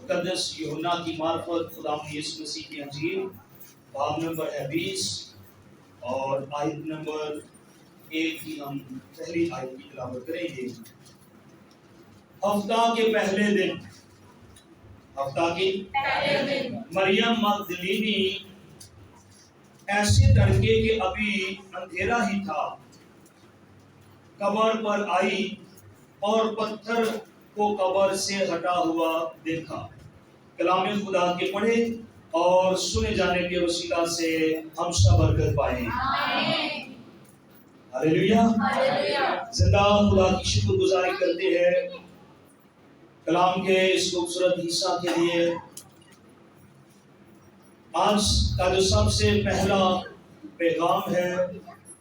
مقدس یوحنا کی معرفت خداوند یسوع مسیح کی انجیل باب نمبر ہے 20 اور آیت نمبر 1 کی ہم پہلی آیت کی تلاوت کریں گے۔ ہفتہ کے پہلے دن مریم مغدلینی ایسے تڑکے کہ ابھی اندھیرا ہی تھا قبر پر آئی اور پتھر کو قبر سے ہٹا ہوا دیکھا۔ کلام خدا کے پڑھے اور سنے جانے کے وسیلہ سے ہم سب برکت پائیں۔ ہاللیلویا۔ زندہ خدا کی شکر گزاری کرتے ہیں کلام کے اس خوبصورت حصہ کے لیے۔ آج کا جو سب سے پہلا پیغام ہے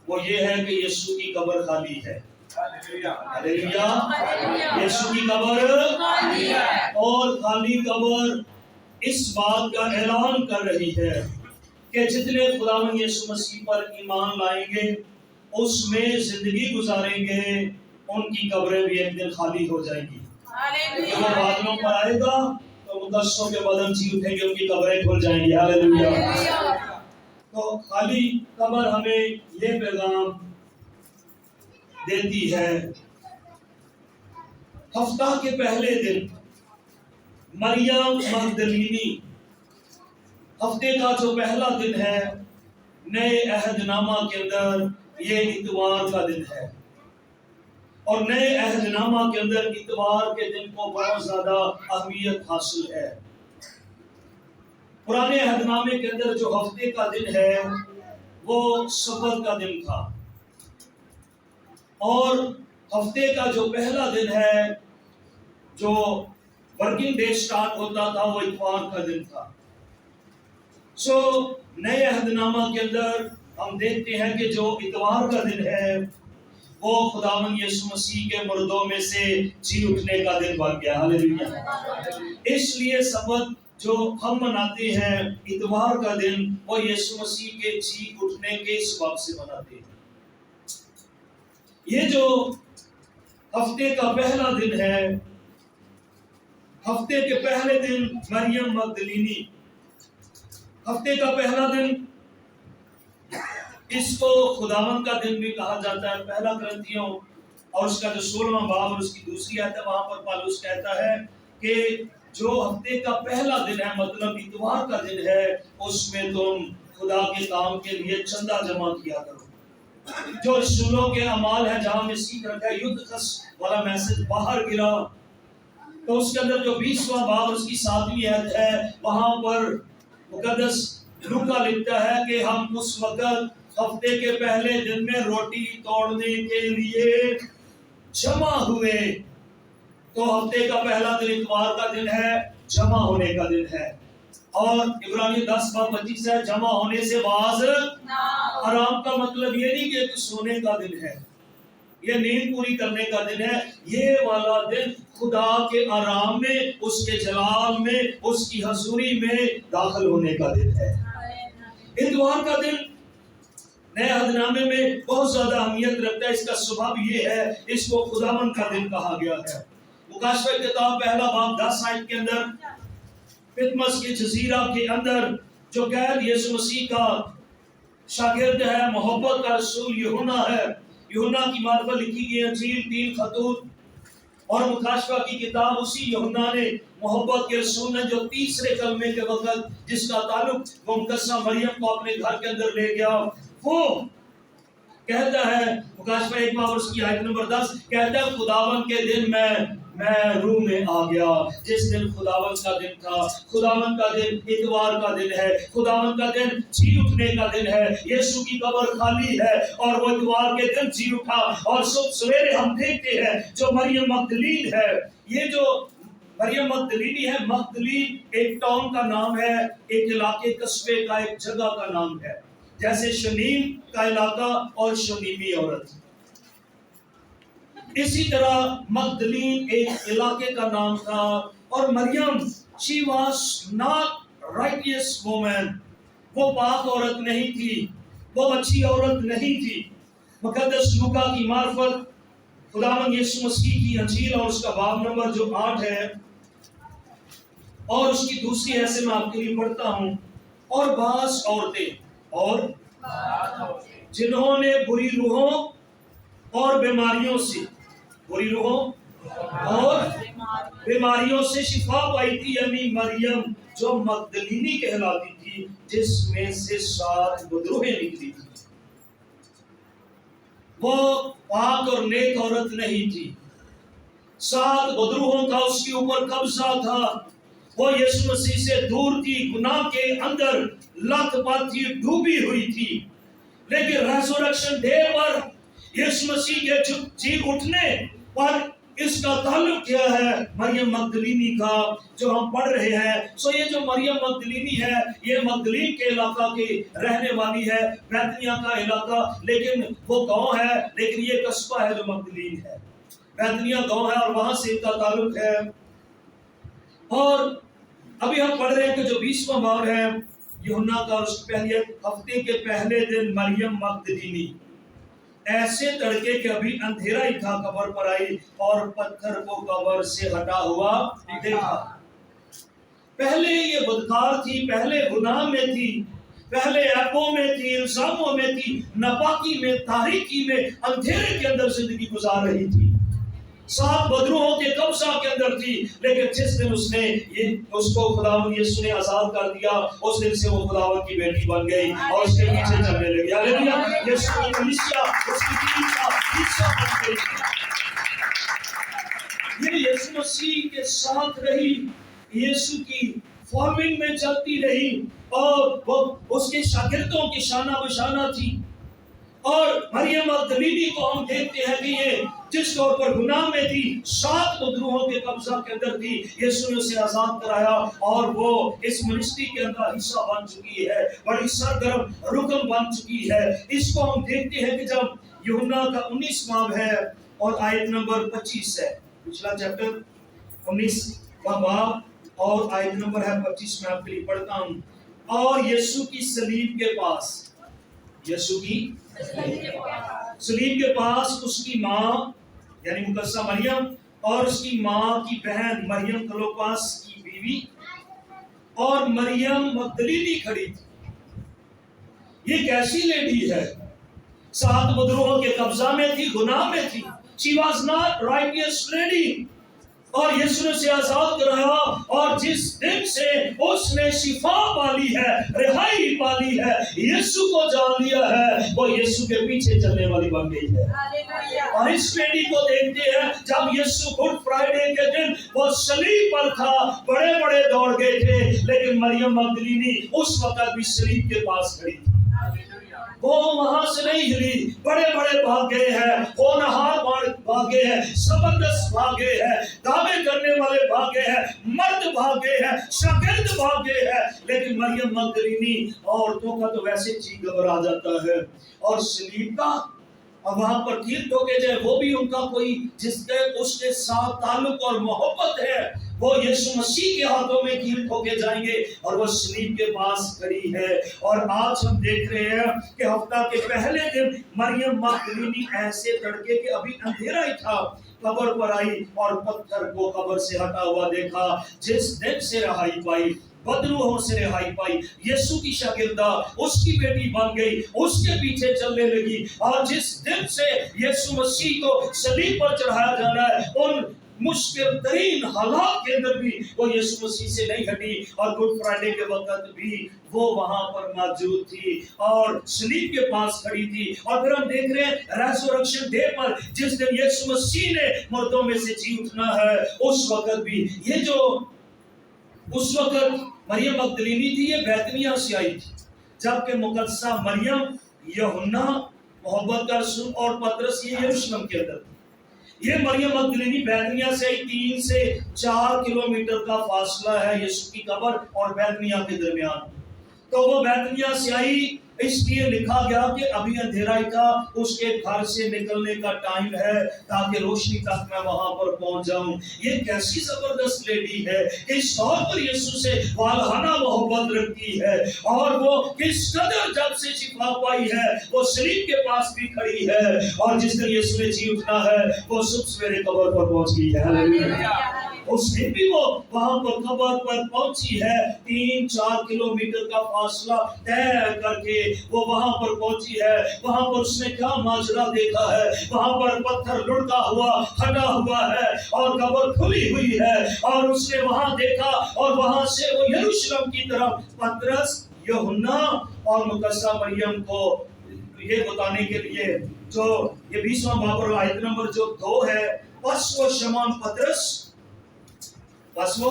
وہ یہ ہے کہ یسوع کی قبر خالی ہے۔ ہاللیلویا۔ یسوع کی قبر خالی ہے اور خالی قبر اس بات کا اعلان کر رہی ہے کہ جتنے خداوند یسوع مسیح پر ایمان لائیں گے، اس میں زندگی گزاریں گے، ان کی قبریں بھی ایک دن خالی ہو جائیں گی۔ جب وہ بادلوں پر آئے گا تو مقدسوں کے بدن جی اٹھیں گے، ان کی قبریں کھل جائیں گی۔ ہاللیلویا۔ تو خالی قبر ہمیں یہ پیغام دیتی ہے۔ ہفتہ کے پہلے دن مریم مغدلینی، ہفتے کا جو پہلا دن ہے نئے عہد نامہ کے اندر یہ اتوار کا دن ہے، اور نئے عہد نامہ کے اندر اتوار کے دن کو بہت زیادہ اہمیت حاصل ہے۔ پرانے عہد نامے کے اندر جو ہفتے کا دن ہے وہ سبت کا دن تھا، اور ہفتے کا جو پہلا دن ہے جو ورکنگ ڈے سٹارٹ ہوتا تھا وہ اتوار کا دن تھا۔ نئے عہد نامہ کے اندر ہم دیکھتے ہیں کہ جو اتوار کا دن ہے وہ خداوند یسوع مسیح کے مردوں میں سے جی اٹھنے کا دن بن گیا۔ ہاللیلویا۔ اس لیے سبت جو ہم مناتے ہیں اتوار کا دن وہ یسوع مسیح کے جی اٹھنے کے سبب سے مناتے ہیں۔ یہ جو ہفتے کا پہلا دن ہے، ہفتے کے پہلے دن مریم مغدلینی، ہفتے کا پہلا دن، اس کو خداوند کا دن بھی کہا جاتا ہے۔ پہلا کرنتھیوں اور اس کا جو 16واں باب اور اس کی دوسری آیت ہے، وہاں پر پالوس کہتا ہے کہ جو ہفتے کا پہلا دن ہے مطلب اتوار کا دن ہے، اس میں تم خدا کے کام کے لیے چندہ جمع کیا کرو۔ جو رسولوں کے اعمال ہے جہاں میں سیکھ رکھا ہے یدھ خس والا میسج باہر گرا، تو اس کے اندر جو 20واں باب اس کی 7ویں آیت ہے وہاں پر مقدس لوکا لکھتا ہے کہ ہم اس وقت ہفتے کے پہلے دن میں روٹی توڑنے کے لیے جمع ہوئے۔ تو ہفتے کا پہلا دن اتوار کا دن ہے، جمع ہونے کا دن ہے، اور عبرانی 10:25 ہے جمع ہونے سے باز آرام کا مطلب یہ نہیں کہ سونے کا دن ہے، یہ نیند پوری کرنے کا دن ہے، یہ والا دن خدا کے آرام میں، اس کے جلال میں، اس کی حضوری میں داخل ہونے کا دن ہے۔ اتوار کا دن نئے عہد نامے میں بہت زیادہ اہمیت رکھتا ہے۔ اس کا سبب یہ ہے اس کو خداوند کا دن کہا گیا ہے۔ مکاشفہ کتاب پہلا باب 10 آیت کے اندر پتمس کے جزیرہ کے اندر جو قید یسوع مسیح کا شاگرد ہے، محبت کا رسول یوحنا ہے، یوحنا کی معرفت لکھی گئی انجیل 3 خطوط، اور مکاشفہ کی کتاب اسی یوحنا نے محبت کے رسول نے جو تیسرے کلمے کے وقت جس کا تعلق وہ مقدسہ مریم کو اپنے گھر کے اندر لے گیا، وہ کہتا ہے مکاشفہ 1 باب اس کی آیت نمبر 10 کہتا ہے خداوند کے دن میں روح میں آ گیا۔ جس دن خداوند کا دن تھا، خداوند کا دن اتوار کا دن ہے، خداوند کا دن جی اٹھنے کا دن ہے۔ یسوع کی قبر خالی ہے اور وہ اتوار کے دن جی اٹھا، اور صبح سویرے ہم دیکھتے ہیں جو مریم مغدلین ہے، یہ جو مریم مغدلینی ہے، مغدلین ایک ٹاؤن کا نام ہے، ایک علاقے قصبے کا، ایک جگہ کا نام ہے، جیسے شنیم کا علاقہ اور شنیمی عورت۔ اسی طرح مغدلین ایک علاقے کا نام تھا، اور مریم she was not righteous woman، وہ پاک عورت نہیں تھی، وہ اچھی عورت نہیں تھی۔ مقدس لوکا کی معرفت خداوند یسوع مسیح کی انجیل اور اس کا باب نمبر جو 8 ہے، اور اس کی دوسری ایسے میں آپ کے لیے پڑھتا ہوں، اور بعض عورتیں اور جنہوں نے بری روحوں اور بیماریوں سے شفا پائی تھی، یعنی مریم جو مگدلینی کہلاتی تھی، جس میں سے 7 بدروہیں نکلی تھی۔ وہ پاک اور نیک عورت نہیں تھی، 7 بدروہوں کا اس کے اوپر قبضہ تھا۔ وہ یسوع مسیح سے دور تھی، گناہ کے اندر لت پت تھی، ڈوبی ہوئی تھی، لیکن ریزریکشن ڈے پر یسوع مسیح کے جی اٹھنے پر اس کا تعلق کیا ہے؟ مریم مگدلینی کا جو ہم پڑھ رہے ہیں۔ سو یہ جو مریم مگدلینی ہے، یہ مگدلین کے علاقہ کی رہنے والی ہے، بیتنیہ کا علاقہ، لیکن وہ گاؤں ہے، لیکن یہ قصبہ ہے جو مگدلین ہے، بیتنیہ گاؤں ہے، اور وہاں سے ان کا تعلق ہے۔ اور ابھی ہم پڑھ رہے ہیں کہ جو 20واں باب ہے یوحنا کا، اس پہلے ہفتے کے پہلے دن مریم مگدلینی ایسے تڑکے کہ ابھی اندھیرا ہی تھا، قبر پر آئی اور پتھر کو قبر سے ہٹا ہوا دیکھا۔ پہلے یہ بدکار تھی، پہلے گناہ میں تھی، پہلے عیبوں میں تھی، الزاموں میں تھی، ناپاکی میں، تاریکی میں، اندھیرے کے اندر زندگی گزار رہی تھی، 7 بدروہوں کے قبضہ کے اندر تھی، لیکن جس دن اس کو خداوند یسوع نے آزاد کر دیا، اس دن سے وہ خداوند کی بیٹی بن گئی اور اس کے پیچھے چلنے لگی۔ ہاللیلویہ! یسوع کی کلیسیا اس کی دین کا حصہ بن گئی۔ یہ یسوع مسیح کے ساتھ رہی، یسوع کی فالوئنگ میں چلتی رہی، اور وہ اس کے شاگردوں کی شانہ بشانہ تھی۔ اور مریم مگدلینی کو ہم دیکھتے ہیں کہ یہ جس طور پر گناہ میں تھی، 7 بدروہوں کے قبضہ کے اندر تھی، یسوع نے اسے آزاد کرایا اور وہ اس منسٹری کے اندر حصہ بن چکی ہے، بڑی سرگرم رکن بن چکی ہے۔ اس کو ہم دیکھتے ہیں کہ جب یوحنا کا 19 باب ہے اور آیت نمبر 25 ہے، پچھلا چیپٹر 19 باب اور آیت نمبر ہے 25، میں آپ کے لیے پڑھتا ہوں۔ اور یسوع کی صلیب کے پاس، یسوع کی صلیب کے پاس اس کی ماں یعنی مقدسہ مریم اور اس کی ماں کی بہن مریم کلوپاس کی بیوی اور مریم مگدلینی کھڑی تھی۔ یہ کیسی لیڈی ہے؟ 7 بدروہوں کے قبضہ میں تھی، گناہ میں تھی۔ She was not righteous lady۔ اور یسوع نے اسے آزاد کرایا، اور جس دن سے اس نے شفا پالی ہے، رہائی پالی ہے، یسوع کو جان لیا ہے، وہ یسوع کے پیچھے چلنے والی بن گئی ہے۔ اور اس لیڈی کو دیکھتے ہیں، جب یسوع گڈ فرائیڈے کے دن وہ صلیب پر تھا، بڑے بڑے دوڑ گئے تھے، لیکن مریم مگدلینی اس وقت بھی صلیب کے پاس کھڑی تھی۔ وہ وہاں سے نہیں ہلی، بڑے بڑے بھاگے ہیں، ہونہار بھاگے ہیں، زبردست بھاگے ہیں، دعوے کرنے والے بھاگے ہیں، مرد بھاگے ہیں، شاگرد بھاگے ہیں، لیکن مریم مگدلینی عورتوں کا تو ویسے چیخ گھبرا جاتا ہے۔ اور صلیب کا اور وہاں پر کیل ٹھوکے جائے، وہ بھی ان کا کوئی جس کے اس کے ساتھ تعلق اور محبت ہے، وہ یسوع مسیح کے ہاتھوں میں کیل ٹھوکے جائیں گے، اور وہ صلیب کے پاس کھڑی ہے۔ اور آج ہم دیکھ رہے ہیں کہ ہفتہ کے پہلے دن مریم مگدلینی ایسے تڑکے کہ ابھی اندھیرا ہی تھا، قبر پر آئی اور پتھر کو قبر سے ہٹا ہوا دیکھا۔ جس دن سے رہائی پائی، بدروہوں سے رہائی پائی، یسوع کی شاگردہ اس کی بیٹی بن گئی، اس کے پیچھے چلنے لگی، اور جس دن سے یسوع مسیح کو صلیب پر چڑھایا جانا ہے، ان مشکل ترین حالات کے اندر بھی وہ یسوع مسیح سے نہیں ہٹی، اور گڈ فرائیڈے کے وقت بھی وہ وہاں پر موجود تھی اور صلیب کے پاس کھڑی تھی۔ اور پھر ہم دیکھ رہے ہیں ریزریکشن ڈے پر، جس دن یسوع مسیح نے مردوں میں سے جی اٹھنا ہے، اس وقت بھی یہ جو اس وقت مریم مگدلینی تھی، یہ بیتنیہ سے آئی تھی، جبکہ مقدسہ مریم، یوحنا محبت کا رسول اور پطرس یہ یروشلم کے اندر تھی۔ یہ مریم مگدلینی بیتنیہ سے 3 سے 4 کلومیٹر کا فاصلہ ہے یسوع کی قبر اور بیتنیہ کے درمیان۔ تو وہ بیتنیہ سے آئی، اس لیے لکھا گیا کہ ابھی اندھیرا ہی تھا، اس کے گھر سے نکلنے کا ٹائم ہے تاکہ روشنی تک میں وہاں پر پہنچ جاؤں۔ یہ کیسی زبردست لیڈی ہے، اس طور پر یسوع سے والہانہ محبت رکھتی ہے، اور وہ کس قدر جب سے شفا پائی ہے وہ صلیب کے پاس بھی کھڑی ہے، اور جس دن یسوع نے جی اٹھنا ہے وہ صبح سویرے قبر پر پہنچ گئی ہے۔ ہاللیلویہ! उसने भी वो वहां पर कब्र पर पहुंची है, 3-4 किलोमीटर का फासला तय करके वो वहां पर पहुंची है। वहां पर उसने क्या माजरा देखा है, वहां पर पत्थर लुढ़का हुआ हटा हुआ है और कब्र खुली हुई है, और उसने वहां देखा और वहां से वो यरूशलेम की तरफ पतरस, यूहन्ना और मुकद्दसा मरियम को ये बताने के लिए, जो ये 20वां बाब और आयत नंबर जो 2 है, बस वो शमौन पतरस, बस वो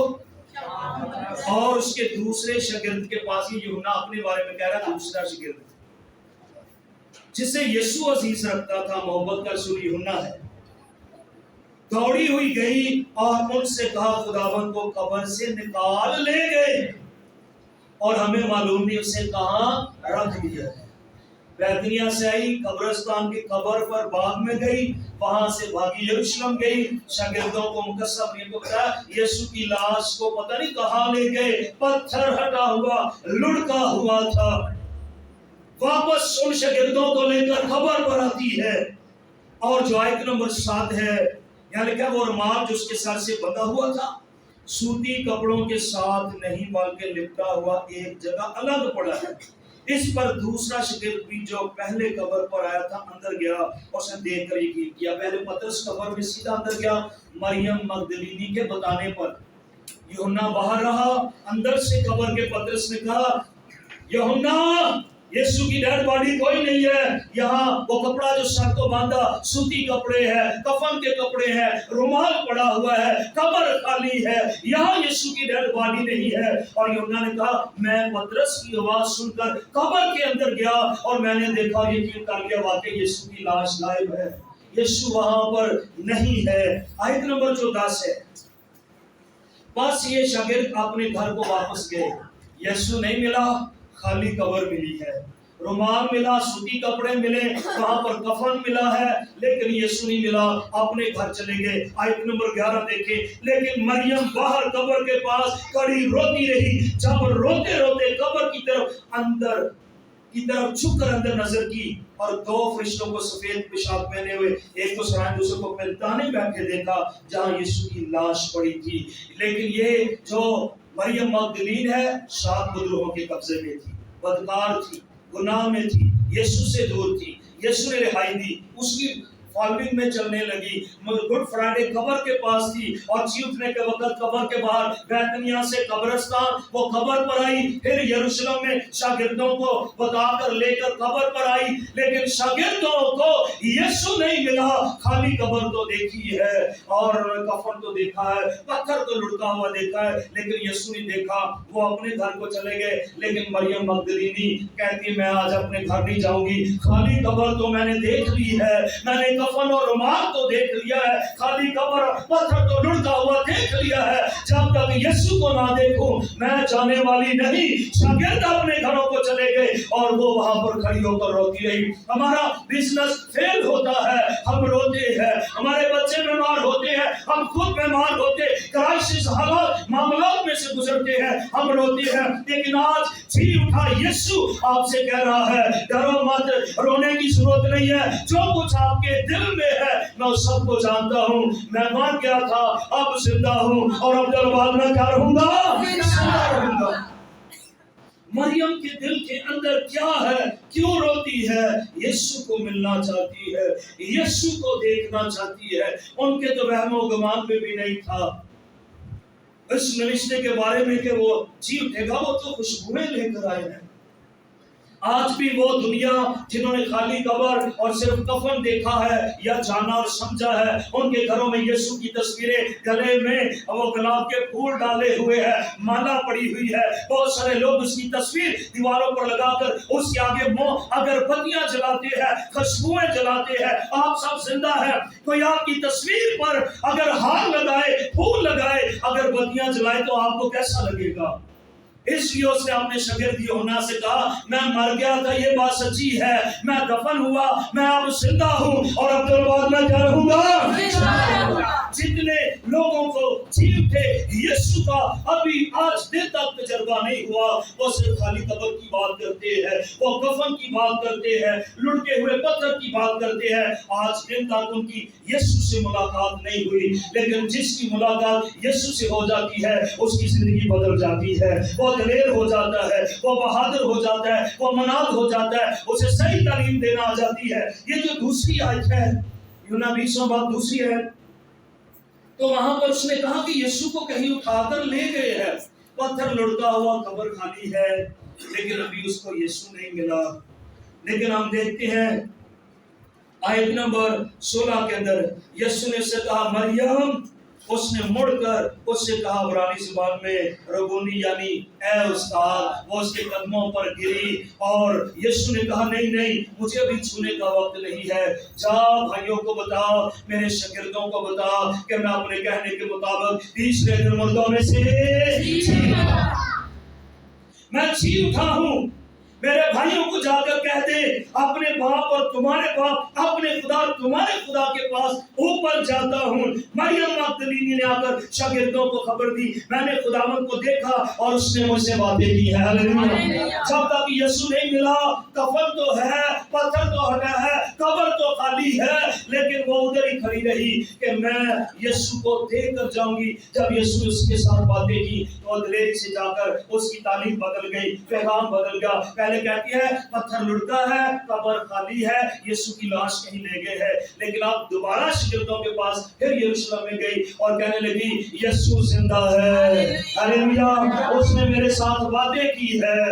और उसके दूसरे शागिर्द के पास, ये यूहन्ना अपने बारे में कह रहा है, दूसरा शागिर्द जिसे यीशु अजीज रखता था, मोहब्बत का रसूल यूहन्ना है, दौड़ी हुई गई और उनसे कहा खुदावंद को कब्र से निकाल ले गए और हमें मालूम नहीं उसे कहां रख दिया है। बैतनिया से आई, कब्रिस्तान की कब्र पर बाग में गई, वहां से भागी यरूशलेम गई, शागिर्दों को मुकद्दसा मरियम को बताया, यीशु की लाश को पता नहीं कहां ले गए, पत्थर हटा हुआ लुढ़का हुआ था। वापस उन शागिर्दों को लेकर कब्र पर आती है, और जो आयत नंबर 7 है, यानी क्या वो रुमाल जो उसके सर से बंधा हुआ था, सूती कपड़ों के साथ नहीं बल्कि लिपटा हुआ एक जगह अलग पड़ा है। इस पर दूसरा शागिर्द भी जो पहले कब्र पर आया था अंदर गया और उसने देखकर यकीन किया। पहले पतरस कब्र में सीधा अंदर गया, मरियम मगदलीनी के बताने पर। यूहन्ना बाहर रहा, अंदर से कब्र के पतरस ने कहा, यूहन्ना यीशु की डेड बॉडी कोई नहीं है यहाँ, वो कपड़ा जो सर को बांधा सूती कपड़े हैं, कफन के कपड़े हैं, रुमाल पड़ा हुआ है, कब्र खाली है, यहाँ यीशु की डेड बॉडी नहीं है। और यूहन्ना ने कहा, मैं पतरस की आवाज सुनकर कब्र के अंदर गया और मैंने देखा, यकीन कर लिया वाकई यीशु की लाश गायब है, यीशु वहां पर नहीं है। आयत नंबर जो 10 है, बस ये शागिर्द अपने घर को वापस गए, यीशु नहीं मिला, खाली कब्र मिली है, रुमाल मिला, सूती कपड़े मिले, वहां पर कफन मिला है, लेकिन यीशु नहीं मिला, अपने घर चले गए। आयत नंबर 11 देखे, लेकिन मरियम बाहर कब्र के पास खड़ी रोती रही। जब रोते रोते कब्र की तरफ झुककर अंदर नजर की और 2 फरिश्तों को सफेद पोशाक पहने हुए, एक को सराय दूसरे को पैलताने बैठे देखा जहां यीशु की लाश पड़ी थी। लेकिन ये जो मरियम मगदलीन है, 7 गुदरों के कब्जे में थी, बदकार थी, गुनाह में थी, यीशु से दूर थी। यीशु ने रिहाई दी, उसकी फॉलोइंग में चलने लगी। गुड फ्राइडे कब्र के पास थी और जी उठने के वक्त कब्र के बाहर बैतनिया से कब्रिस्तान वो कब्र पर आई, फिर यरूशलेम में शागिर्दों को बताकर लेकर कब्र पर आई, लेकिन शागिर्दों को यीशु नहीं मिला। खाली कब्र तो देखी है और कफन तो देखा है, पत्थर तो लुढ़का हुआ देखा है, लेकिन यीशु नहीं देखा। वो अपने घर को चले गए, लेकिन मरियम मगदलीनी कहती मैं आज अपने घर नहीं जाऊंगी, खाली कब्र तो मैंने देख ली है, मैंने कफन और रुमाल तो देख लिया है, खाली कब्र पत्थर तो लुढ़का हुआ देख लिया है, जब तक यीशु को ना देखूं मैं जाने वाली नहीं। शागिर्द अपने घरों को चले गए और वो वहां पर खड़ी होकर रोती रही। हमारा बिजनेस फेल होता है, हम रोते हैं, हमारे बच्चे बीमार होते हैं, हम खुद बीमार होते, क्राइसिस हालात मामलात में से गुजरते हैं, हम रोते हैं। लेकिन आज जी उठा यीशु आपसे कह रहा है, डरो मत, रोने की जरूरत नहीं है, जो कुछ आपके दिल में है मैं सबको जानता हूँ। मैं मर गया था, अब जिंदा हूँ और अब बाद में क्या रहूंगा। मरियम के दिल के अंदर क्या है, क्यों रोती है? यीशु को मिलना चाहती है, यीशु को देखना चाहती है। उनके तो वहमो गुमान में भी नहीं था इस रिश्ते के बारे में कि वो जी उठेगा, वो तो खुशबुएं लेकर आए हैं। आज भी वो दुनिया जिन्होंने खाली कब्र और सिर्फ कफन देखा है या जाना और समझा है, उनके घरों में यीशु की तस्वीरें, गले में वो गुलाब के फूल डाले हुए हैं, माला पड़ी हुई है, बहुत सारे लोग उसकी तस्वीर दीवारों पर लगाकर उसके आगे अगरबत्तियां जलाते हैं, खुशबुएं जलाते हैं। आप सब जिंदा है, कोई आपकी तस्वीर पर अगर हार लगाए, फूल लगाए, अगरबत्तियां जलाए तो आपको कैसा लगेगा? इसलिए उसने अपने शागिर्द यूहन्ना से कहा, मैं मर गया था, ये बात सच्ची है, मैं दफन हुआ, मैं अब जिंदा हूं और अब बाद में क्या रहूंगा। जितने लोगों को जी उठे यीशु का अभी आज दिन तक तजर्बा नहीं हुआ, वो सिर्फ खाली कब्र की बात करते हैं, वो कफन की बात करते हैं, लुढ़के हुए पत्थर की बात करते हैं। आज दिन तक उनकी यीशु से मुलाकात नहीं हुई, लेकिन जिसकी मुलाकात यीशु से हो जाती है उसकी जिंदगी बदल जाती है। वो दलेर हो जाता है, वो बहादुर हो जाता है, वो मनाद हो जाता है, उसे सही तालीम देना आ जाती है। ये जो दूसरी आयत है, यूहन्ना 20वां बाब दूसरी है, तो वहां पर उसने कहा कि यीशु को कहीं उठाकर ले गए हैं, पत्थर लुढ़का हुआ, कब्र खाली है, लेकिन अभी उसको यीशु नहीं मिला। लेकिन हम देखते हैं आयत नंबर 16 के अंदर यीशु ने उससे कहा मरियम, उसने मुड़कर उससे कहा इब्रानी जुबान में रबूनी, यानी ए उस्ताद। वो उसके कदमों पर गिरी और यीशु ने कहा नहीं नहीं, मुझे अभी छूने का वक्त नहीं है, जा भाइयों को बता, मेरे शागिर्दों को बता कि मैं अपने कहने के मुताबिक तीसरे दिन मुर्दों में से मैं जी उठा हूं। मेरे भाइयों को जाकर कह दे, अपने बाप और तुम्हारे बाप, अपने खुदा तुम्हारे खुदा के पास ऊपर जाता हूँ। मरियम मगदलीनी ने आकर शागिर्दों को खबर दी, मैंने खुदावंद को देखा और उसने मुझसे बातें की है। हालेलुया। जब तक यीशु नहीं मिला, कफन तो है, पत्थर तो हटा है, कब्र तो खाली है, लेकिन वो उधर ही खड़ी रही कि मैं यीशु को देख कर जाऊंगी। जब यीशु उसके साथ बातें की तो दलेरी से जाकर उसकी तालीम बदल गई, पैगाम बदल गया। पहले कहती है पत्थर लुढ़का है, कब्र खाली है, यीशु की लाश कहीं ले गए हैं, लेकिन अब दोबारा शागिर्दों के पास फिर यरूशलेम में गई और कहने लगी यीशु जिंदा है। हालेलुया। उसने मेरे साथ बातें की है,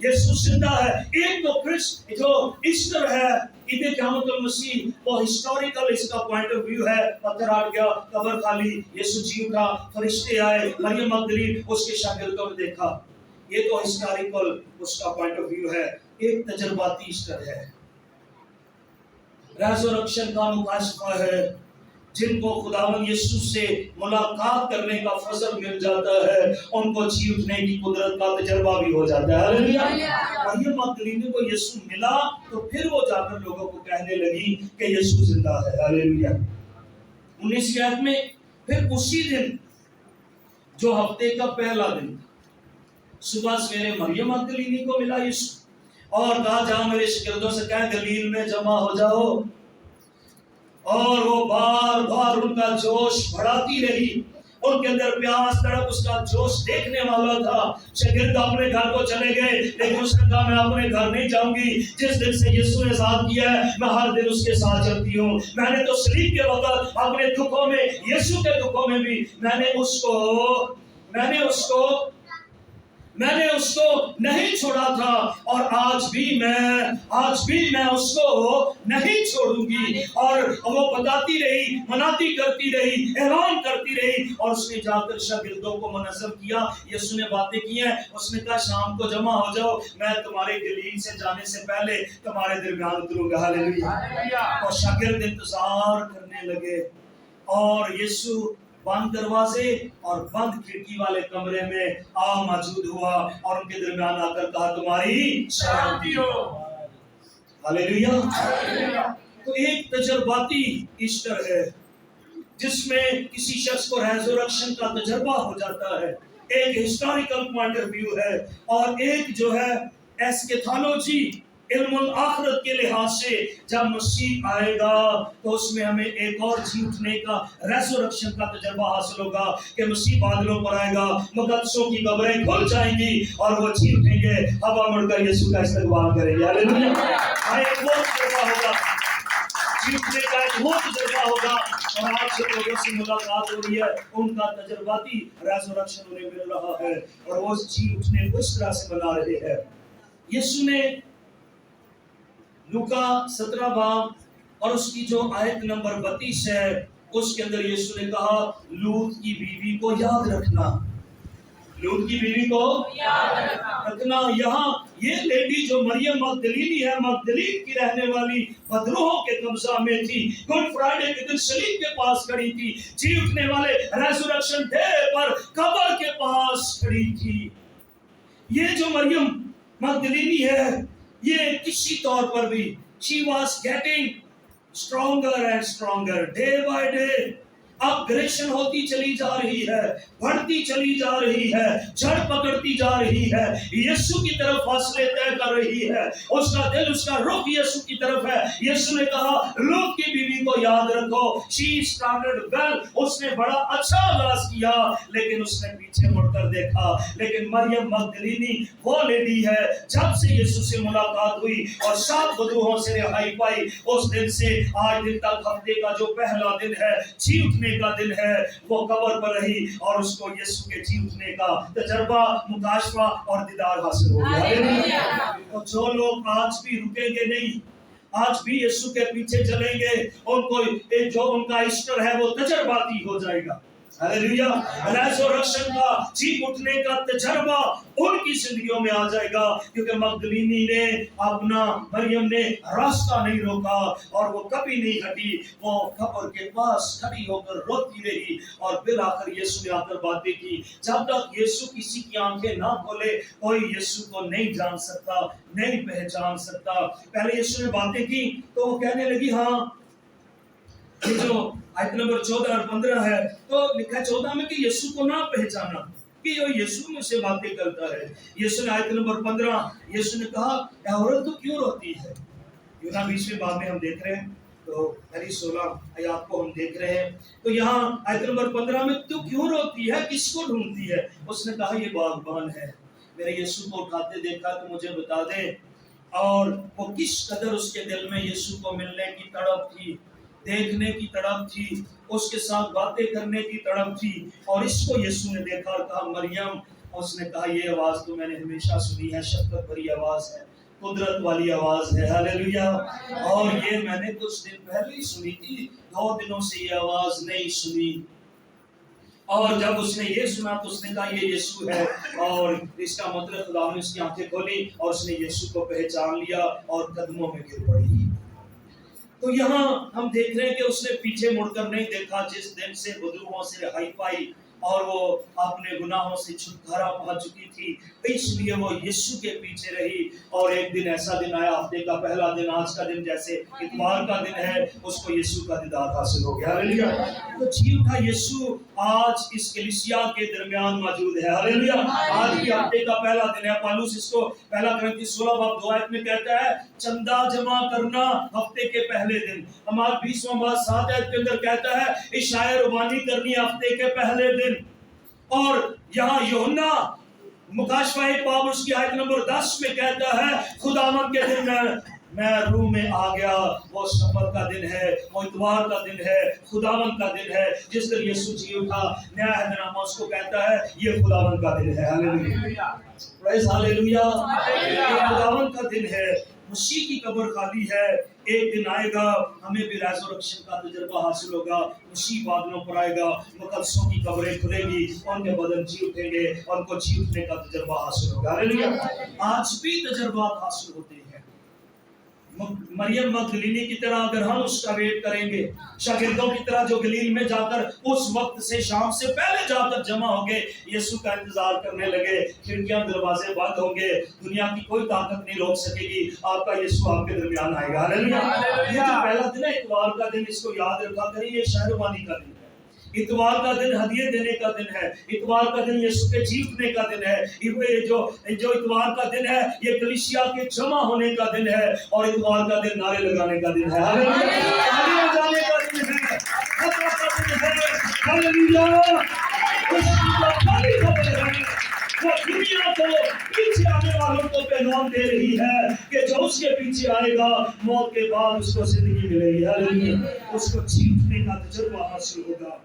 यीशु जिंदा है। एक तो क्रिस्ट जो ईस्टर है, ईद क़यामतुल मसीह, वो हिस्टोरिकल इसका पॉइंट ऑफ व्यू है। पत्थर हट गया, कब्र खाली, यीशु जी उठा, फरिश्ते आए, मरियम मगदलीन उसके शागिर्दों ने देखा। ये तो हिस्टोरिकल उसका पॉइंट ऑफ व्यू है। एक तजर्बाती ईस्टर है, रेज़रेक्शन का मुकाशफा है। जिनको खुदावंद यीशु से मुलाकात करने का फजल मिल जाता है, उनको जी उठने की कुदरत का तजर्बा भी हो जाता है। हालेलुया। मरियम मगदलीनी को यीशु मिला तो फिर वो जाकर लोगों को कहने लगी कि यीशु जिंदा है। हालेलुया। 19 आयत में फिर उसी दिन जो हफ्ते का पहला दिन, सुबह सवेरे मरियम मगदलीनी को मिला यीशु और कहा जाओ मेरे शागिर्दों से कह गलील में जमा हो जाओ। और वो बार बार उनका जोश बढ़ाती रही, उनके अंदर प्यास तड़प, उसका जोश देखने वाला था। शागिर्द अपने घर को चले गए, लेकिन उसने कहा मैं अपने घर नहीं जाऊंगी। जिस दिन से यीशु ने साथ किया है, मैं हर दिन उसके साथ चलती हूँ। मैंने तो सलीब के वक्त अपने दुखों में, यीशु के दुखों में भी मैंने उसको नहीं छोड़ा था, और आज भी मैं उसको नहीं छोड़ूंगी। और वो बताती रही, मनाती करती रही, ऐलान करती रही, और उसने जाकर शागिर्दों को मुनज़्ज़म किया। यीशु ने बातें की हैं, उसने कहा शाम को जमा हो जाओ, मैं तुम्हारे गलील से जाने से पहले तुम्हारे दरमियान उतरूंगा। हालेलुया। और शागिर्द इंतजार करने लगे, और यीशु बंद दरवाजे और बंद खिड़की वाले कमरे में मौजूद हुआ और उनके दरमियान आकर कहा तुम्हारी शांति हो। हालेलुया। तो एक तजर्बाती ईस्टर है जिसमें किसी शख्स को रेज़रेक्शन का तजर्बा हो जाता है। एक हिस्टोरिकल पॉइंट ऑफ व्यू है, और एक जो है एस्केथोलॉजी, इल्मुल आखिरत के लिहाज से जब मसीह आएगा तो उसमें हमें एक और जी उठने का, रेज़रेक्शन का तजर्बा हासिल होगा कि मसीह बादलों पर आएगा, मुक़द्दसों की कब्रें खुल जाएंगी और वो जी उठेंगे, हवा मुड़कर यीशु का इस्तकबाल करेंगे। हालेलुया। एक वो तजर्बा होगा, जी उठने का एक वो तजर्बा होगा। और आज जो लोगों से मुलाकात हो रही है, उनका तजर्बाती रेज़रेक्शन उन्हें मिल रहा है, और वो जी उठने को इस तरह से बना रहे हैं। यीशु ने लूका 17 बाब और उसकी जो आयत नंबर 32 है, उसके अंदर यीशु ने कहा लूत की बीवी को याद रखना, लूत की बीवी को याद रखना। यहाँ ये लेडी जो मरियम मगदलीनी है, मगदलीन की रहने वाली, बदरूहों के कब्जा में थी, गुड फ्राइडे के दिन सलीब के पास खड़ी थी, जी उठने वाले रेज़रेक्शन डे पर कब्र के पास खड़ी थी। ये जो मरियम मगदलीनी है, ये किसी तौर पर भी she was getting stronger and stronger day by day। Aggression होती चली जा रही है, बढ़ती चली जा रही है, जड़ पकड़ती जा रही है, यीशु की तरफ फासले तय कर रही है, उसका दिल, उसका रुख यीशु की तरफ है। यीशु ने कहा लूत की बीवी को याद रखो, शी स्टार्टेड वेल, उसने बड़ा अच्छा आगाज किया, लेकिन उसने पीछे मुड़कर देखा। लेकिन मरियम मगदलीनी वो लेडी है, जब से यीशु से मुलाकात हुई और 7 बदरूहों से रिहाई पाई, उस दिन से आज दिन तक हफ्ते का जो पहला दिन है, जी उठने का दिन है, वो कब्र पर रही और उसको यीशु के जी उठने का तजर्बा, मुकाशफा और दीदार हासिल हो गया। तो जो लोग आज भी रुकेंगे नहीं, आज भी यीशु के पीछे चलेंगे, उनको जो उनका ईस्टर है वो तजर्बाती हो जाएगा। हालेलुया। रेज़रेक्शन का, जी उठने का तजर्बा उनकी जिंदगियों में आ जाएगा, क्योंकि मगदलीनी ने अपना, मरियम ने रास्ता नहीं रोका और वो कभी नहीं हटी, वो कब्र के पास खड़ी होकर रोती रही और फिर आकर यीशु ने आकर बातें की। जब तक यीशु किसी की आंखें ना खोले, कोई यीशु को नहीं जान सकता, नहीं पहचान सकता। पहले यीशु ने बातें की तो वो कहने लगी, हाँ, ये जो आयत नंबर 14 और 15 है, तो लिखा 14 में कि यीशु को ना पहचाना कि जो यीशु में से बातें करता है। यीशु ने आयत नंबर 15, यीशु ने कहा, औरत तो क्यों रोती है? यूना 20वें बाब में हम देख रहे हैं, तो पहली 16 आयत को हम देख रहे हैं। तो यहाँ आयत नंबर 15 में तू क्यों रोती है, किसको ढूंढती है? उसने कहा ये बागबान है, मेरे यीशु को उठाते देखा तो मुझे बता दे। और वो किस कदर उसके दिल में यीशु को मिलने की तड़प थी, देखने की तड़प थी, उसके साथ बातें करने की तड़प थी। और इसको यीशु ने देखा और कहा मरियम। उसने कहा ये आवाज तो मैंने हमेशा सुनी है, शफ़क़त भरी आवाज है, कुदरत वाली आवाज है। हालेलुया। और ये मैंने कुछ दिन पहले ही सुनी थी, 2 दिनों से ये आवाज नहीं सुनी। और जब उसने ये सुना तो उसने कहा ये यीशु है, और इसका मतलब खुदा ने उसकी आंखें खोली और उसने यीशु को पहचान लिया और कदमों में गिर पड़ी। तो यहाँ हम देख रहे हैं कि उसने पीछे मुड़कर नहीं देखा। जिस दिन से बदरूहों से रिहाई पाई और वो अपने गुनाहों से छुटकारा पा चुकी थी, इसलिए वो यीशु के पीछे रही। और एक दिन ऐसा दिन आया, हफ्ते का पहला दिन, आज का दिन जैसे इतवार का दिन है, उसको यीशु का दीदार हासिल हो गया। हालेलुया। तो जी उठा यीशु आज इस कलीसिया के दरमियान मौजूद है। हालेलुया। आज भी हफ्ते का पहला दिन है। पौलुस इसको पहला कुरिन्थी 16 बाब 2 आयत में कहता है, चंदा जमा करना हफ्ते के पहले दिन। हमारा 20वां बाब 7 आयत के अंदर कहता है इशाया रुबानी करनी हफ्ते के पहले दिन। और यहाँ यूहन्ना मुकाशफा 1 बाब उसकी आयत नंबर 10 में कहता है खुदावंद के दिन मैं रूह में आ गया। वो शब्बत का दिन है, वो इतवार का दिन है, खुदावंद का दिन है, जिस दिन यीशु जी उठा। नया अहदनामा उसको कहता है ये खुदावंद का दिन है। Hallelujah, praise hallelujah. ये खुदावंद का दिन है। मसीह की कब्र खाली है, एक दिन आएगा हमें भी रेज़रेक्शन का तजुर्बा हासिल होगा। मसीह बादलों पर आएगा, मुकद्दसों की कब्रें खुलेगी, उनके बदन जी उठेंगे, उनको जी उठने का तजुर्बा हासिल होगा। हालेलुया। आज भी तजुर्बात हासिल होते हैं। मरियम मगदलीनी की तरह अगर हम उसका वेट करेंगे, शागिर्दों की तरह जो गलील में जाकर उस वक्त से शाम से पहले जाकर जमा होंगे, यीशु का इंतजार करने लगे, खिड़कियां दरवाजे बंद होंगे, दुनिया की कोई ताकत नहीं रोक सकेगी, आपका यीशु आपके दरमियान आएगा। हालेलुया। ये जो पहला दिन है इतवार का दिन, इसको याद रखा करिए, ये शहरवानी का दिन है। इतवार का दिन हदिये देने का दिन है। इतवार का दिन यीशु के जी उठने का दिन है। ये जो इतवार का दिन है, ये कलीसिया के जमा होने का दिन है। और इतवार का दिन नारे लगाने का दिन है। हालेलुया। जाने का दिन है, खतरा का दिन है। हालेलुया। वो दुनिया को पीछे आने वालों को पैगाम दे रही है कि जो उसके पीछे आएगा मौत के बाद उसको जिंदगी मिलेगी। हालेलुया। उसको जी उठने का तजुर्बा हासिल होगा।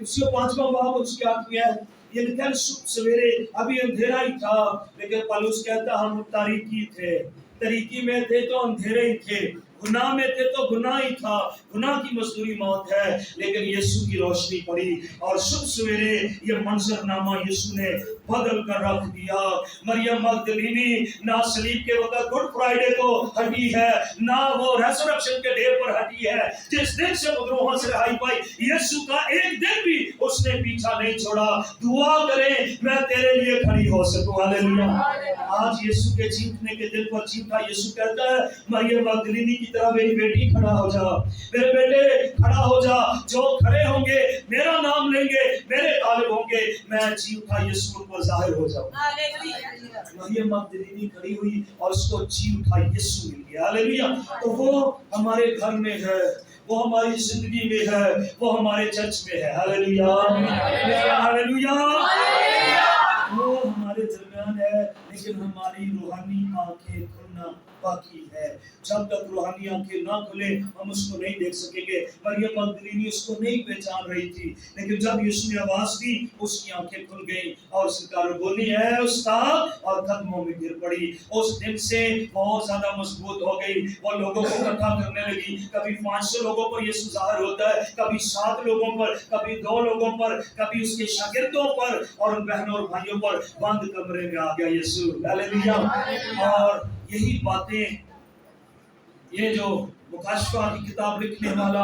इसलिए 5वां बाब उसकी आत्मा है। ये कल सवेरे अभी अंधेरा ही था, लेकिन पौलुस कहता हम तरीकी में थे तो अंधेरे ही थे, गुनाह में थे तो गुनाह ही था, गुनाह की मजदूरी मौत है, लेकिन यीशु की रोशनी पड़ी और शुभ सवेरे ये मंजरनामा यीशु ने बदल कर रख दिया। मरियम मगदलीनी ना सलीब के वक्त गुड फ्राइडे को हटी है, ना वो रेजरेक्शन के डे पर हटी है। जिस दिन से मगरूहों से रिहाई पाई, यीशु का एक दिन भी उसने पीछा नहीं छोड़ा। दुआ करें मैं तेरे लिए खड़ी हो सकूं। हालेलुया। आज यीशु के जीतने के दिन पर जीता यीशु कहता है मरियम मगदलीनी की तरह मेरी बेटी खड़ा हो जा, मेरे बेटे खड़ा हो जा। जो खड़े होंगे, मेरा नाम लेंगे, मेरे तालिब होंगे, मैं जी उठा यीशु पर जाहिर हो जाऊं। मरियम मगदलीनी खड़ी हुई और उसको जी उठा यीशु मिल गया। हालेलुया। तो वो हमारे घर में है, वो हमारी जिंदगी में है, वो हमारे चर्च में है। Hallelujah, hallelujah. वो हमारे दरमियान है, लेकिन हमारी रूहानी आंखें खुलना बाकी है। जब तक रूहानी आंखें ना खुले हम उसको नहीं देख सकेंगे। मरियम मगदलीनी उसको नहीं पहचान रही थी, लेकिन जब यीशु ने आवाज दी उसकी आंखें खुल गई और सरकार बोली है उसका और कदमों में गिर पड़ी। उस दिन से बहुत ज्यादा मजबूत हो गई। वो लोगों को इकट्ठा करने लगी। कभी 500 लोगों पर यीशु जाहिर होता है, कभी 7 लोगों पर, कभी 2 लोगों पर, कभी उसके शागिर्दों पर और उन बहनों और भाइयों पर। बंद कमरे में आ गया यीशु। हालेलुया। और यही बातें ये जो मुकाशफा की किताब लिखने वाला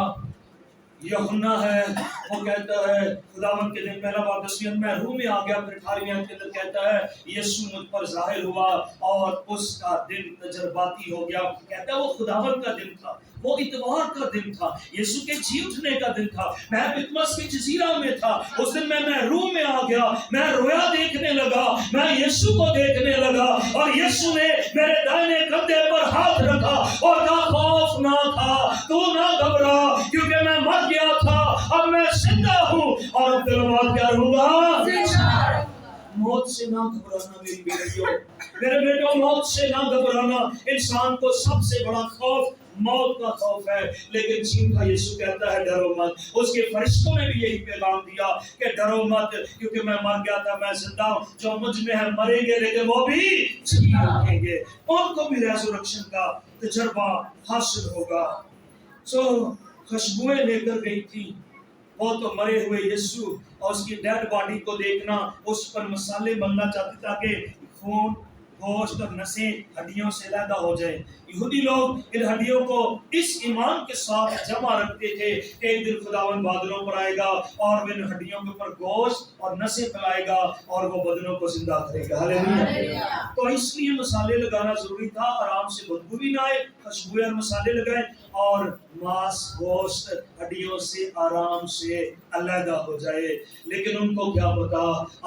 यूहन्ना है वो कहता है खुदावंद के दिन पहला बार 10वीं में रूह में आ गया। फिर 18वीं के अंदर कहता है यीशु मुझ पर जाहिर हुआ और उसका दिन तजर्बाती हो गया। कहता है वो खुदावंद का दिन था, वो इतवार का दिन था, यीशु के जी उठने का दिन था। मैं बितमस के जजीरा में था, उस दिन मैं रूह में आ गया, मैं रोया देखने लगा, मैं यीशु को देखने लगा और यीशु ने मेरे दाहिने कंधे पर हाथ रखा और कहा खौफ ना खा, तू ना घबरा, क्योंकि मैं मर गया था, अब मैं जिंदा हूँ और अब तेरे बाद क्या रहूंगा। मौत से ना घबराना मेरी बेटियों, मेरे बेटों, मौत से ना घबराना। इंसान को सबसे बड़ा खौफ मौत का खौफ है, लेकिन जीवन का यीशु कहता है डरो मत। उसके फरिश्तों ने भी यही पैगाम दिया कि डरो मत, क्योंकि मैं मर गया था, मैं जिंदा हूं। जो मुझ में है मरेंगे लेकिन वो भी जी उठेंगे, उनको भी रेजरेक्शन का तजर्बा हासिल होगा। सो खुशबुएं लेकर गई थी वो तो मरे हुए यीशु और उसकी डेड बॉडी को देखना, उस पर मसाले मलना चाहते ताकि खून, गोश्त और नसें हड्डियों से अलग हो जाए। यहूदी लोग इन हड्डियों को इस ईमान के साथ जमा रखते थे कि एक दिन खुदावंद बादलों पर आएगा और इन हड्डियों के ऊपर गोश्त और नसें फैलाएगा और वो बदनों को जिंदा करेगा। हालेलुया। तो इसलिए मसाले लगाना जरूरी था, आराम से बदबू भी ना आए। खुशबू मसाले लगाए और मांस गोश्त हड्डियों से आराम से अलग हो जाए। लेकिन उनको क्या पता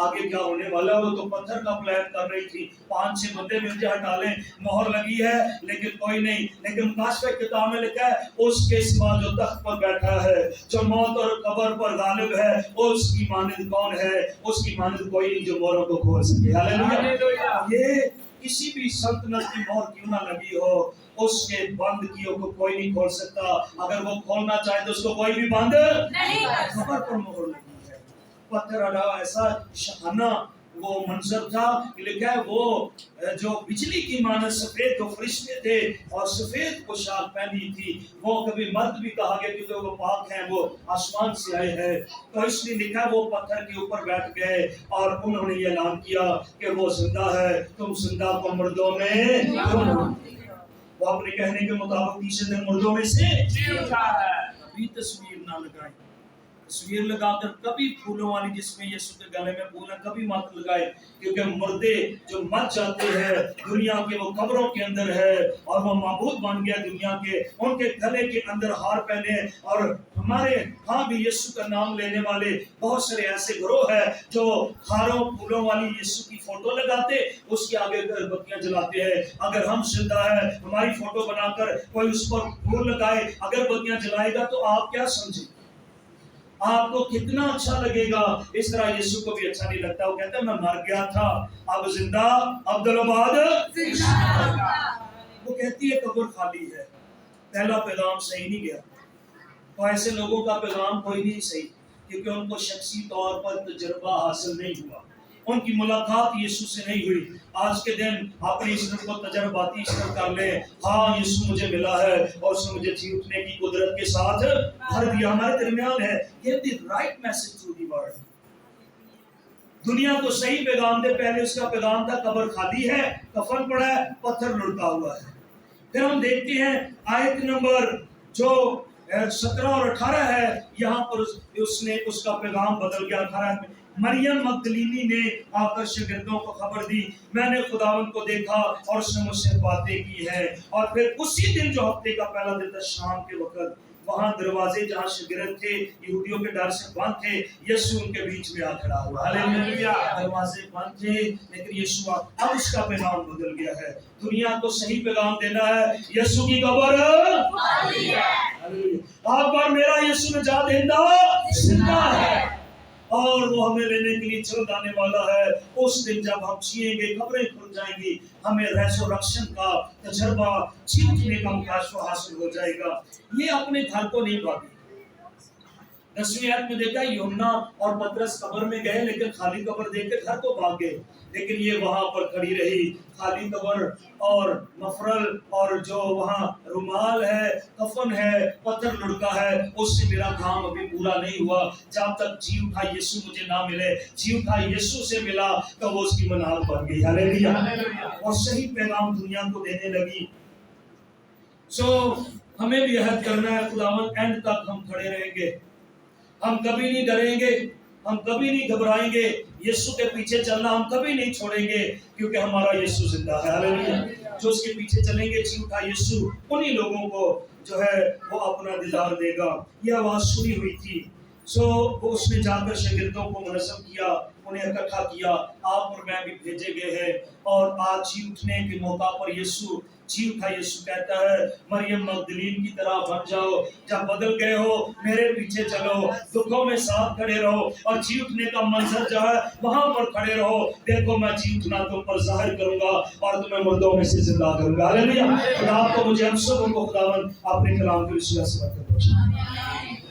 आगे क्या होने वाला। वो तो पत्थर का प्लान कर रही थी, 5-6 बंदे मिलके हटा लें, मोहर लगी है लेकिन कोई नहीं। लेकिन मुकाशफा की किताब में लिखा है उसके सिवा जो तख्त पर बैठा है, जो मौत और कब्र पर गालिब है, उसकी मानद कौन है? उसकी मानद कोई नहीं जो मोहरों को खोल सके। हालेलुया। ये किसी भी सल्तनत की मोहर क्यों ना लगी हो, उसके बंद किए को कोई नहीं खोल सकता। अगर वो खोलना चाहे तो उसको कोई भी बंद नहीं कर सकता। खबर पर मोहर लगी है, पत्थर हटा, ऐसा शहाना वो मंजर था। लिखा है वो जो बिजली की मानद सफेद जो फरिश्ते थे और सफेद पोशाक पहनी थी, वो कभी मर्द भी कहा गया क्योंकि वो पाक हैं, वो आसमान से आए हैं। तो इसलिए लिखा वो पत्थर के ऊपर बैठ गए और उन्होंने ये ऐलान किया कि वो जिंदा है, तुम जिंदा को मुर्दों में वो अपने कहने के मुताबिक तीसरे दिन मुर्दों में से जी उठा है। कभी तस्वीर ना लगाएं, तस्वीर लगाकर कभी फूलों वाली जिसमें यीशु के गले में फूल है कभी मत लगाए, क्योंकि मुर्दे जो मर जाते हैं दुनिया के वो कब्रों के अंदर है और वो माबूद बन गया दुनिया के, उनके गले के अंदर हार पहने। और हमारे यहाँ भी यीशु का नाम लेने वाले बहुत सारे ऐसे ग्रोह है जो हारों फूलों वाली यीशु की फोटो लगाते, उसके आगे अगरबत्तियां जलाते हैं। अगर हम जिंदा है, हमारी फोटो बनाकर कोई उस पर फूल लगाए, अगरबत्तियां जलाएगा तो आप क्या समझे? आपको कितना अच्छा लगेगा? इस तरह यीशु को भी अच्छा नहीं लगता। वो कहता है मैं मर गया था, अब जिंदा, अब्दुलबाद। वो कहती है कब्र खाली है, पहला पैगाम सही नहीं गया। तो ऐसे लोगों का पैगाम कोई नहीं सही, क्योंकि उनको शख्सी तौर पर तजर्बा हासिल नहीं हुआ, उनकी मुलाकात यीशु से नहीं हुई। आज के दिन अपनी इस को तजर्बाती कर ले, हाँ यीशु मुझे मिला है और उसने मुझे जी उठने की कुदरत के साथ भर दिया। हमारे दरमियान है, give the right message to the world। दुनिया को सही पैगाम दे, पहले उसका पैगाम था कब्र खाली है, कफन पड़ा है, पत्थर लुढ़का हुआ है। फिर हम देखते हैं आयत नंबर जो 17 और 18 है, यहाँ पर उसने उसका पैगाम बदल गया। 18 में मरियम मगदलीनी ने आकर शागिर्दों को खबर दी, मैंने खुदावंद को देखा और उसने मुझसे बातें की है। और फिर उसी दिन जो हफ्ते का पहला दिन था, शाम के वक्त, वहां दरवाजे जहां शागिर्द थे यहूदियों के डर से बंद थे, यीशु उनके बीच में आ खड़ा हुआ। हालेलुया। दरवाजे बंद थे लेकिन यीशु अब उसका पैगाम बदल गया है। दुनिया को सही पैगाम देना है, यीशु की कब्र खाली है। आप पर मेरा यीशु नजात देता जिंदा है और वो हमें लेने के लिए चल आने वाला है। उस दिन जब हम जिएंगे, कब्रें खुल जाएंगी, हमें रेज़रेक्शन का तजर्बा, जी उठने का मुकाशफा हासिल हो जाएगा। ये अपने घर को नहीं भागी। 10वीं आयत में देखा यूहन्ना और पतरस कब्र में गए लेकिन खाली कब्र देख के घर को भाग गए, लेकिन ये वहां पर खड़ी रही। खाली कब्र और मफरल और जो वहां रुमाल है, कफन है, पत्थर लुढ़का है, उससे मेरा काम अभी पूरा नहीं हुआ। जब तक जी उठा यीशु मुझे ना मिले, जी उठा यीशु से मिला तो वो उसकी मनाल बन गई। हालेलुया। और सही पैगाम दुनिया को देने लगी। हमें भी अहद करना है, खुदावंद एंड तक हम खड़े रहेंगे, हम कभी नहीं डरेंगे, हम कभी नहीं घबराएंगे। यीशु के पीछे चलना हम कभी नहीं छोड़ेंगे क्योंकि हमारा यीशु जिंदा है। हालेलुया। जो उसके पीछे चलेंगे, जी उठा यीशु, उन्हीं लोगों को जो है वो अपना दीदार देगा। यह आवाज सुनी हुई थी। वो उसने जाकर शागिर्दों को मुनज़्ज़म किया, उन्हें इकट्ठा किया, आप और मैं भी भेजे गए हैं। और आज जी उठने के मौका पर यीशु, जी उठा यीशु कहता है मरियम मगदलीन की तरह बन जाओ। जब बदल गए हो मेरे पीछे चलो, दुखों में साथ खड़े रहो और जी उठने का मंजर जो है वहां पर खड़े रहो। देखो मैं जी उठना तुम पर जाहिर करूंगा और तुम्हें मुर्दों में से जिंदा करूंगा। हालेलुया। खुदा आपको, मुझे हम सब को खुदावंद अपने कलाम के विश्वास से